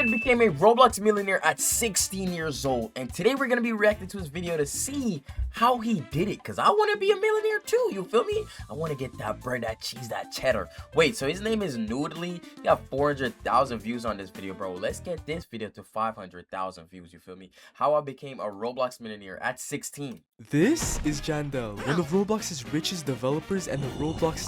kid became a Roblox millionaire at 16 years old, and today we're gonna be reacting to his video to see how he did it, because I want to be a millionaire too, you feel me? I want to get that bread, that cheese, that cheddar. Wait, so his name is Noodly. He got 400,000 views on this video, bro. Let's get this video to 500,000 views, you feel me? How I became a Roblox millionaire at 16. This is Jandel, one of Roblox's richest developers and the Roblox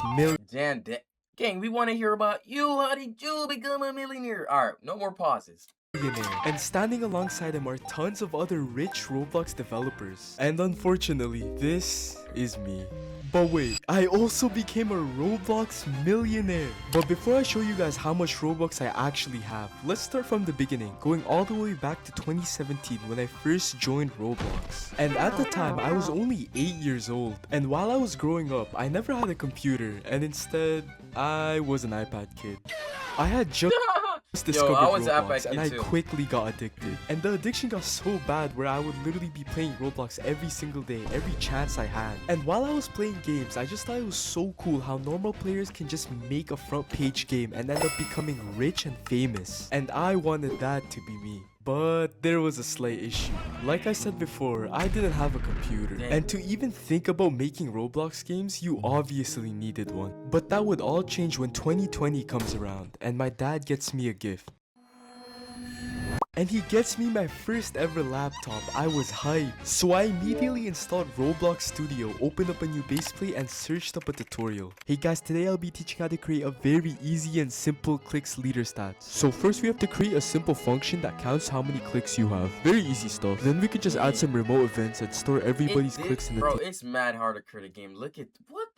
Jandel. Gang, we want to hear about you. How did you become a millionaire? All right, no more pauses. millionaire. And standing alongside him are tons of other rich Roblox developers. And unfortunately, this is me. But wait, I also became a Roblox millionaire. But before I show you guys how much Robux I actually have, let's start from the beginning, going all the way back to 2017 when I first joined Roblox. And at the time, I was only 8 years old. And while I was growing up, I never had a computer, and instead, I was an iPad kid. I had just discovered Roblox and I quickly got addicted. And the addiction got so bad where I would literally be playing Roblox every single day, every chance I had. And while I was playing games, I just thought it was so cool how normal players can just make a front page game and end up becoming rich and famous. And I wanted that to be me. But there was a slight issue. Like I said before, I didn't have a computer. And to even think about making Roblox games, you obviously needed one. But that would all change when 2020 comes around and my dad gets me a gift. And he gets me my first ever laptop. I was hyped. So I immediately installed Roblox Studio, opened up a new base plate, and searched up a tutorial. Hey guys, today I'll be teaching how to create a very easy and simple clicks leader stats. So first we have to create a simple function that counts how many clicks you have. Very easy stuff. Then we could just add some remote events and store everybody's clicks in the Bro, it's mad hard to create a game. Look at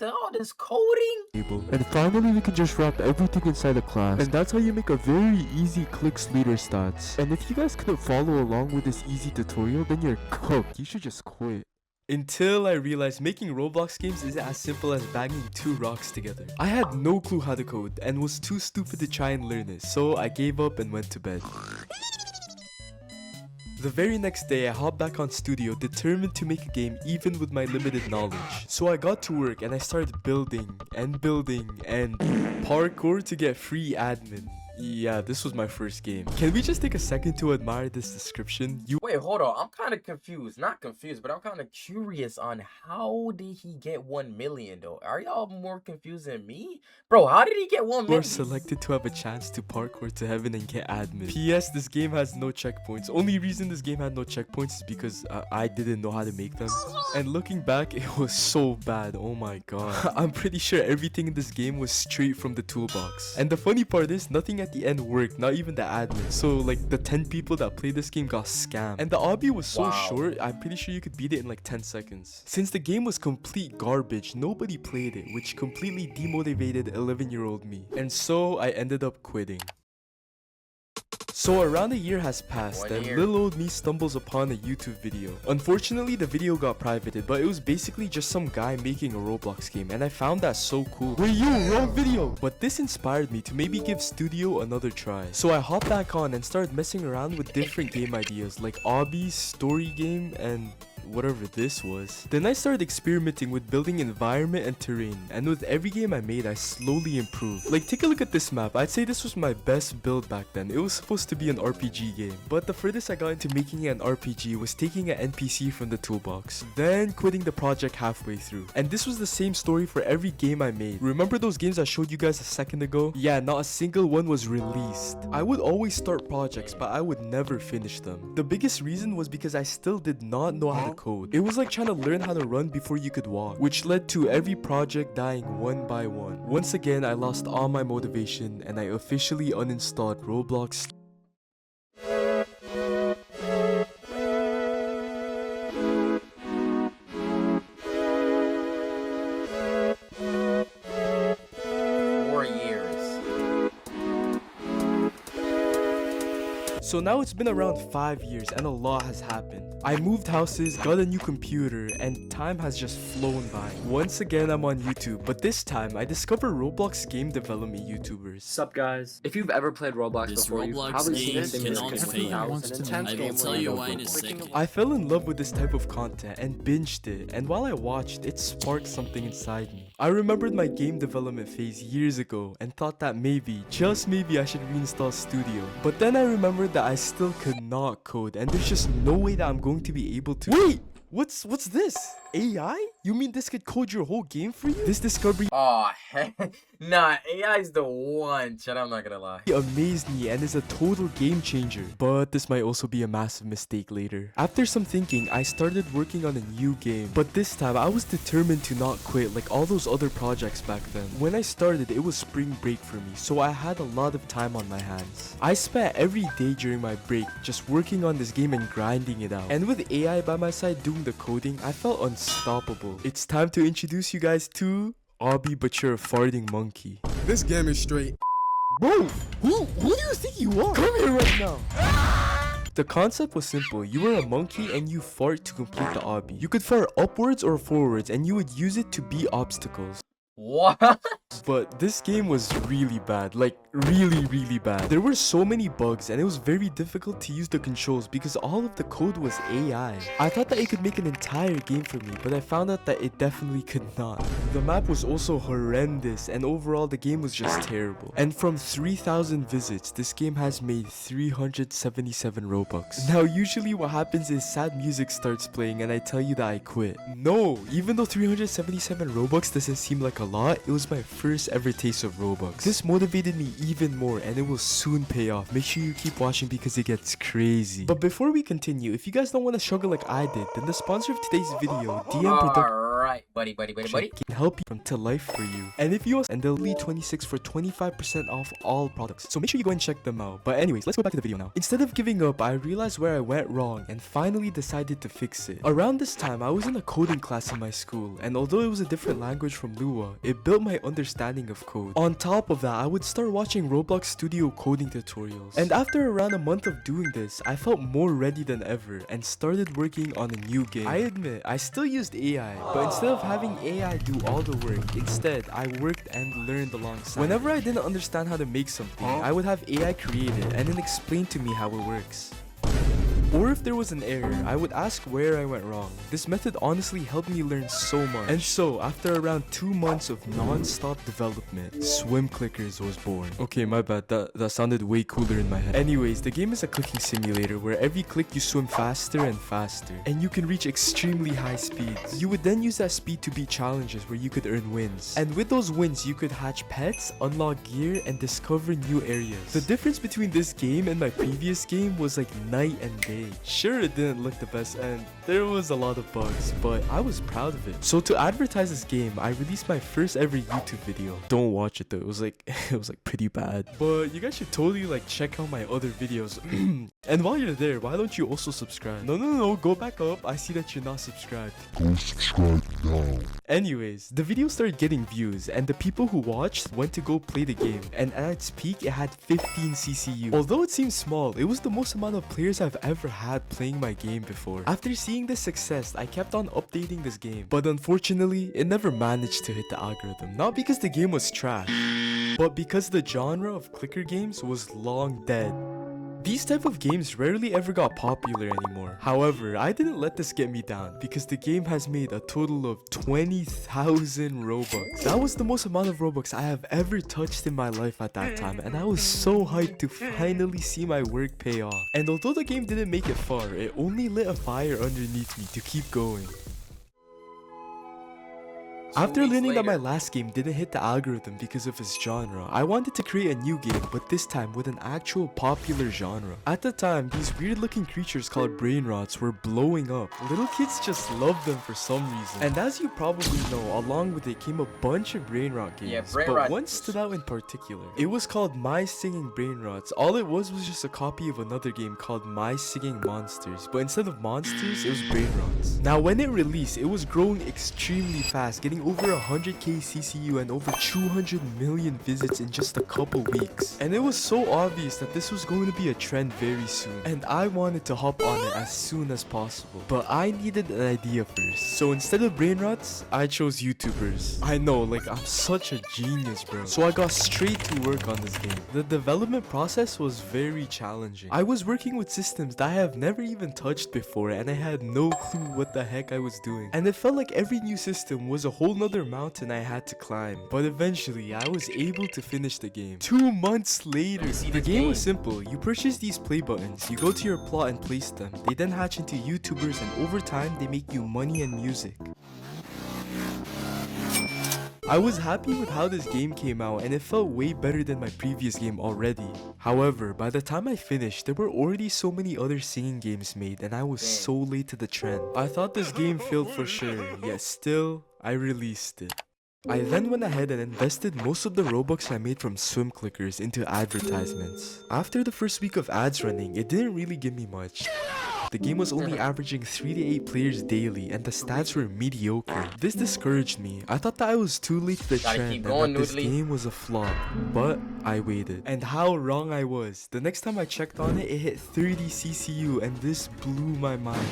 all this coding. And finally we can just wrap everything inside a class. And that's how you make a very easy clicks leader stats. And if you guys couldn't follow along with this easy tutorial, then you're cooked. You should just quit. Until I realized making Roblox games isn't as simple as banging two rocks together. I had no clue how to code and was too stupid to try and learn it, so I gave up and went to bed. The very next day, I hopped back on Studio, determined to make a game even with my limited knowledge. So I got to work and I started building and parkour to get free admin. Yeah, this was my first game. Can we just take a second to admire this description? Wait, hold on. I'm kind of confused. Not confused, but I'm kind of curious on how did he get 1 million though? Are y'all more confused than me? Bro, how did he get 1 million? You are selected to have a chance to parkour to heaven and get admin. P.S. This game has no checkpoints. Only reason this game had no checkpoints is because I didn't know how to make them. And looking back, it was so bad. Oh my god. I'm pretty sure everything in this game was straight from the toolbox. And the funny part is, nothing at the end worked, not even the admin. So like the 10 people that played this game got scammed. And the obby was so short, I'm pretty sure you could beat it in like 10 seconds. Since the game was complete garbage, nobody played it, which completely demotivated 11-year-old me. And so I ended up quitting. So around a year has passed and little old me stumbles upon a YouTube video. Unfortunately, the video got privated, but it was basically just some guy making a Roblox game, and I found that so cool. Wait, you, wrong video! But this inspired me to maybe give Studio another try. So I hopped back on and started messing around with different game ideas like obbies, story game, and whatever this was. Then I started experimenting with building environment and terrain, and with every game I made, I slowly improved. Like, take a look at this map. I'd say this was my best build back then. It was supposed to be an RPG game, but the furthest I got into making an RPG was taking an NPC from the toolbox, then quitting the project halfway through. And this was the same story for every game I made. Remember those games I showed you guys a second ago? Yeah, not a single one was released. I would always start projects, but I would never finish them. The biggest reason was because I still did not know how to code. It was like trying to learn how to run before you could walk, which led to every project dying one by one. Once again, I lost all my motivation and I officially uninstalled Roblox. So now it's been around 5 years and a lot has happened. I moved houses, got a new computer, and time has just flown by. Once again, I'm on YouTube, but this time I discovered Roblox game development YouTubers. Sup guys? If you've ever played Roblox before, you've probably seen this I will tell you why in a second. I fell in love with this type of content and binged it, and while I watched, it sparked something inside me. I remembered my game development phase years ago and thought that maybe, just maybe I should reinstall Studio. But then I remembered that I still could not code and there's just no way that I'm going to be able to. Wait! What's this? AI? You mean this could code your whole game for you? This discovery Nah, AI is the one. Shut up, I'm not gonna lie. amazed me and is a total game changer. But this might also be a massive mistake later. After some thinking, I started working on a new game. But this time, I was determined to not quit like all those other projects back then. When I started, it was spring break for me, so I had a lot of time on my hands. I spent every day during my break just working on this game and grinding it out. And with AI by my side doing the coding, I felt unstoppable. It's time to introduce you guys to Obby, but you're a farting monkey. This game is straight. Bro, who do you think you are? Come here right now. The concept was simple. You were a monkey and you fart to complete the obby. You could fart upwards or forwards and you would use it to beat obstacles. What? But this game was really bad, like really bad. There were so many bugs and it was very difficult to use the controls because all of the code was AI. I thought that it could make an entire game for me, but I found out that it definitely could not. The map was also horrendous and overall the game was just terrible. And from 3,000 visits, this game has made 377 Robux. Now usually what happens is sad music starts playing and I tell you that I quit. No, even though 377 Robux doesn't seem like a lot, it was my first ever taste of Robux. This motivated me even more and it will soon pay off. Make sure you keep watching because it gets crazy. But before we continue, if you guys don't want to struggle like I did, then the sponsor of today's video, DM Production, Alright, buddy. can help you come to life for you. And if you and they'll lead 26 for 25% off all products. So make sure you go and check them out. But anyways, let's go back to the video now. Instead of giving up, I realized where I went wrong and finally decided to fix it. Around this time, I was in a coding class in my school, and although it was a different language from Lua, it built my understanding of code. On top of that, I would start watching Roblox Studio coding tutorials. And after around a month of doing this, I felt more ready than ever and started working on a new game. I admit, I still used AI, but instead of having AI do all the work, instead, I worked and learned alongside. Whenever I didn't understand how to make something, I would have AI create it and then explain to me how it works. Or if there was an error, I would ask where I went wrong. This method honestly helped me learn so much. And so, after around 2 months of non-stop development, Swim Clickers was born. Okay, my bad, that sounded way cooler in my head. Anyways, the game is a clicking simulator where every click you swim faster and faster. And you can reach extremely high speeds. You would then use that speed to beat challenges where you could earn wins. And with those wins, you could hatch pets, unlock gear, and discover new areas. The difference between this game and my previous game was like night and day. Sure, it didn't look the best and there was a lot of bugs, but I was proud of it. So to advertise this game, I released my first ever YouTube video. Don't watch it though, it was like pretty bad. But you guys should totally like check out my other videos. And while you're there, why don't you also subscribe? No, go back up. I see that you're not subscribed. Go subscribe now. Anyways, the video started getting views and the people who watched went to go play the game, and at its peak it had 15 CCU. Although it seems small, it was the most amount of players I've ever had playing my game before. After seeing this success, I kept on updating this game, but unfortunately it never managed to hit the algorithm. Not because the game was trash, but because the genre of clicker games was long dead. These type of games rarely ever got popular anymore. However, I didn't let this get me down because the game has made a total of 20,000 Robux. That was the most amount of Robux I have ever touched in my life at that time, and I was so hyped to finally see my work pay off. And although the game didn't make it far, it only lit a fire underneath me to keep going. After learning that my last game didn't hit the algorithm because of its genre, I wanted to create a new game, but this time with an actual popular genre. At the time, these weird looking creatures called brain rots were blowing up. Little kids just loved them for some reason. And as you probably know, along with it came a bunch of brain rot games, but one stood out in particular. It was called My Singing Brain Rots. All it was just a copy of another game called My Singing Monsters, but instead of monsters, it was brain rots. Now when it released, it was growing extremely fast, getting over 100k CCU and over 200 million visits in just a couple weeks. And it was so obvious that this was going to be a trend very soon, and I wanted to hop on it as soon as possible. But I needed an idea first. So instead of brain rots, I chose YouTubers. I know, like I'm such a genius, bro. So I got straight to work on this game. The development process was very challenging. I was working with systems that I have never even touched before, and I had no clue what the heck I was doing. And it felt like every new system was a whole whole nother mountain I had to climb. But eventually, I was able to finish the game. 2 months later, the game was simple. You purchase these play buttons, you go to your plot and place them. They then hatch into YouTubers, and over time, they make you money and music. I was happy with how this game came out, and it felt way better than my previous game already. However, by the time I finished, there were already so many other singing games made, and I was so late to the trend. I thought this game failed for sure, yet still, I released it. I then went ahead and invested most of the Robux I made from swim clickers into advertisements. After the first week of ads running, it didn't really give me much. The game was only averaging 3 to 8 players daily, and the stats were mediocre. This discouraged me. I thought that I was too late to the trend and that this game was a flop. But I waited. And how wrong I was. The next time I checked on it, it hit 30 CCU, and this blew my mind.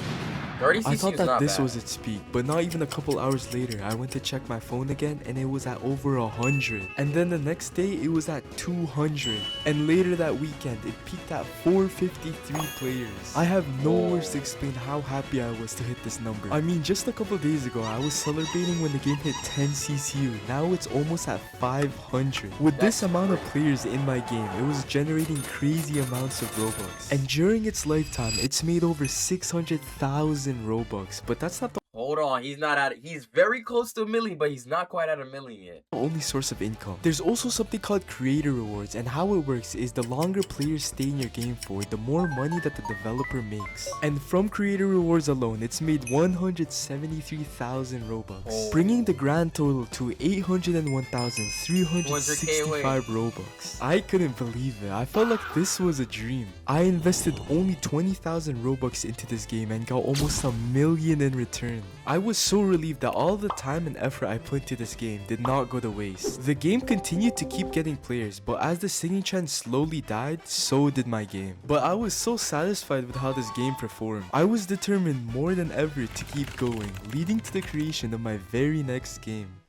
I thought that this was its peak, but not even a couple hours later, I went to check my phone again and it was at over 100. And then the next day, it was at 200. And later that weekend, it peaked at 453 players. I have no words to explain how happy I was to hit this number. I mean, just a couple days ago, I was celebrating when the game hit 10 CCU. Now it's almost at 500. With this amount of players in my game, it was generating crazy amounts of Robux. And during its lifetime, it's made over 600,000 Robux, but that's not the Hold on, he's not at it. He's very close to a million, but he's not quite at a million yet. only source of income. There's also something called creator rewards, and how it works is the longer players stay in your game for, the more money that the developer makes. And from creator rewards alone, it's made 173,000 Robux, bringing the grand total to 801,365 Robux. I couldn't believe it. I felt like this was a dream. I invested only 20,000 Robux into this game and got almost a million in return. I was so relieved that all the time and effort I put into this game did not go to waste. The game continued to keep getting players, but as the singing trend slowly died, so did my game. But I was so satisfied with how this game performed. I was determined more than ever to keep going, leading to the creation of my very next game.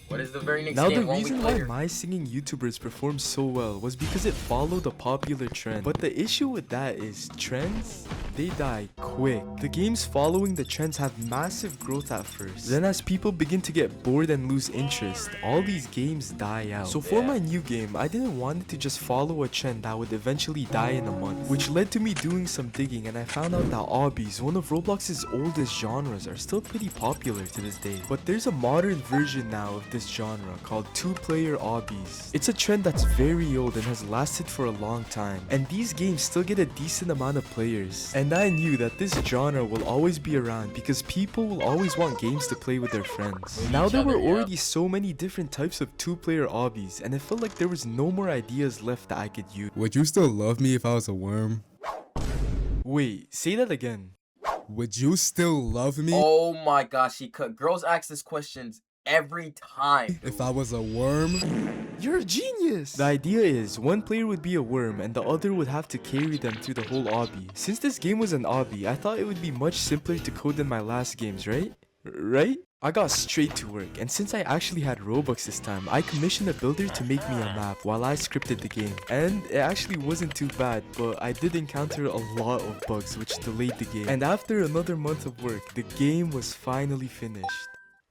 What is the very next Now, game? the reason why my singing YouTubers performed so well was because it followed a popular trend. But the issue with that is trends, they die quick. The games following the trends have massive growth at first. Then as people begin to get bored and lose interest, all these games die out. So for my new game, I didn't want it to just follow a trend that would eventually die in a month, which led to me doing some digging, and I found out that obbies, one of Roblox's oldest genres, are still pretty popular to this day. But there's a modern version now of this genre called two-player obbies. It's a trend that's very old and has lasted for a long time, and these games still get a decent amount of players. And I knew that this genre will always be around because people will always want games to play with their friends. Now there were already so many different types of two-player obbies, and it felt like there was no more ideas left that I could use. Would you still love me if I was a worm? Wait, say that again. Would you still love me Oh my gosh, girls ask this questions every time. if I was a worm? You're a genius! The idea is, one player would be a worm and the other would have to carry them through the whole obby. Since this game was an obby, I thought it would be much simpler to code than my last games, right? I got straight to work, and since I actually had Robux this time, I commissioned a builder to make me a map while I scripted the game. And it actually wasn't too bad, but I did encounter a lot of bugs which delayed the game. And after another month of work, the game was finally finished.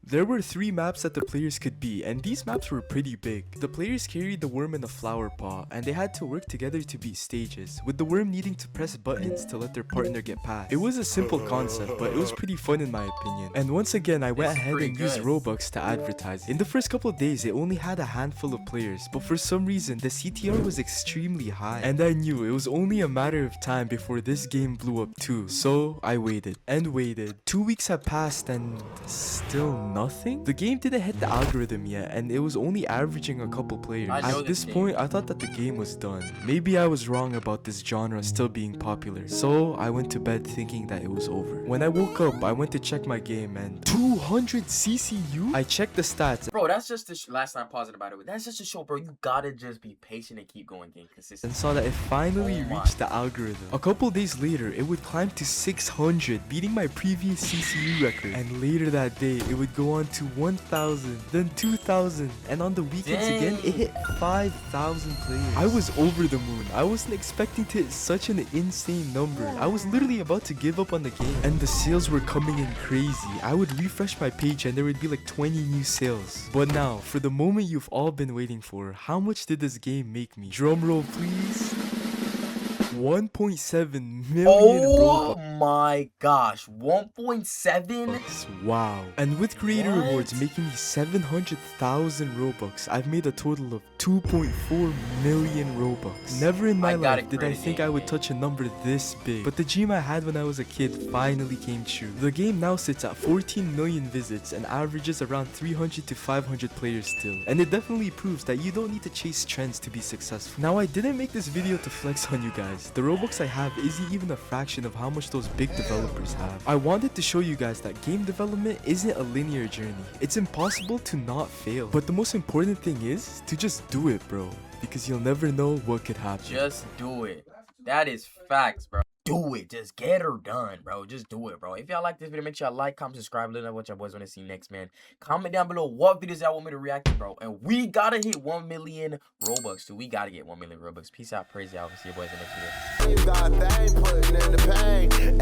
There were 3 maps that the players could be, and these maps were pretty big. The players carried the worm in a flower pot, and they had to work together to beat stages, with the worm needing to press buttons to let their partner get past. It was a simple concept, but it was pretty fun in my opinion. And once again, I went ahead and used Robux to advertise. In the first couple of days, it only had a handful of players, but for some reason, the CTR was extremely high. And I knew it was only a matter of time before this game blew up too. So I waited and waited. 2 weeks have passed and still nothing? The game didn't hit the algorithm yet, and it was only averaging a couple players. At this point, I thought that the game was done. Maybe I was wrong about this genre still being popular. So I went to bed thinking that it was over. When I woke up, I went to check my game and 200 CCU? I checked the stats. Bro, that's just the last time pausing about it. That's just to show, bro, you gotta just be patient and keep going, game consistent. And saw that it finally reached the algorithm. A couple days later, it would climb to 600, beating my previous CCU record. And later that day, it would go go on to 1,000, then 2,000, and on the weekends again, it hit 5,000 players. I was over the moon. I wasn't expecting to hit such an insane number. I was literally about to give up on the game, and the sales were coming in crazy. I would refresh my page and there would be like 20 new sales. But now, for the moment you've all been waiting for, how much did this game make me? Drum roll, please. 1.7 million Oh Robux. my gosh, 1.7? Wow. And with creator rewards making me 700,000 Robux, I've made a total of 2.4 million Robux. Never in my life did I think I would touch a number this big, but the dream I had when I was a kid finally came true. The game now sits at 14 million visits and averages around 300 to 500 players still, and it definitely proves that you don't need to chase trends to be successful. Now, I didn't make this video to flex on you guys. The Robux I have isn't even a fraction of how much those big developers have. I wanted to show you guys that game development isn't a linear journey. It's impossible to not fail. But the most important thing is to just do it, bro. Because you'll never know what could happen. Just do it. That is facts, bro. Do it. Just get her done, bro. Just do it, bro. If y'all like this video, make sure y'all like, comment, subscribe. Let me know what y'all boys want to see next, man. Comment down below what videos y'all want me to react to, bro. And we gotta hit 1 million Robux, too. We gotta get 1 million Robux. Peace out. Praise y'all. See you boys in the next video. You got thane putting in the pain.